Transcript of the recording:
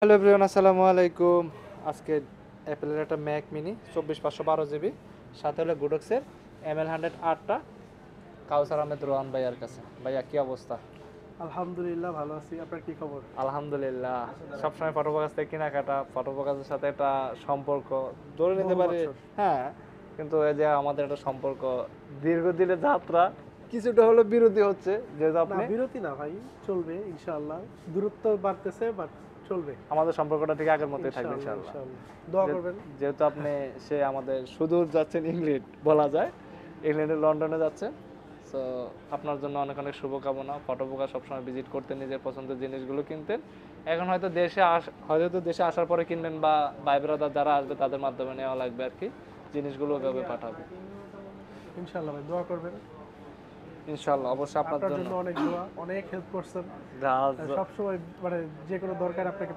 Hello everyone, আসসালামু আলাইকুম। আজকে অ্যাপেলের একটা ম্যাক মিনি 24/512 জিবি, সাথে হলো গুডক্সের ML100 আটটা কাউসার আহমেদ রোহান ভাইয়ার কাছে। ভাইয়া কি অবস্থা? আলহামদুলিল্লাহ ভালো আছি। আপনার কি খবর? আলহামদুলিল্লাহ। সবসময় ফটোফোকাস থেকে কেনাকাটা, ফটোফোকাসের সাথে একটা সম্পর্ক ধরে নিতে বহু পারি। বছর। হ্যাঁ, কিন্তু এই যে আমাদের একটা সম্পর্ক দীর্ঘদিনের যাত্রা কিছুটা হলো বিরতি হচ্ছে, যেহেতু না, আপনি বিরতি না ভাই, চলবে ইনশাআল্লাহ। দূরত্ব বাড়তেছে বাট চলবে আমাদের সম্পর্কটা ঠিক আগের মতোই থাকবে ইনশাআল্লাহ ইনশাআল্লাহ। ইনশাআল্লাহ। দোয়া যে- করবেন। যেহেতু আপনি সে আমাদের সুদূর যাচ্ছেন ইংল্যান্ড বলা যায়, ইংল্যান্ডে লন্ডনে যাচ্ছেন। সো আপনার জন্য অনেক অনেক শুভকামনা। ফটোপোকা সবসময় ভিজিট করতেন, নিজের পছন্দের জিনিসগুলো কিনতেন। এখন হয়তো হয়তো দেশে আসার পরে কিনবেন, বা ভাই ব্রাদার যারা আসবে তাদের মাধ্যমে নেওয়া লাগবে আর কি, জিনিসগুলো ওইভাবে পাঠাবে ইনশাআল্লাহ ভাই, দোয়া করবেন। ইনশাল্লাহ। অবশ্যই আপনার আপনার জন্য জন্য অনেক দোয়া, অনেক হেল্প করছেন। যা সবসময় মানে যে কোনো দরকার আপনাকে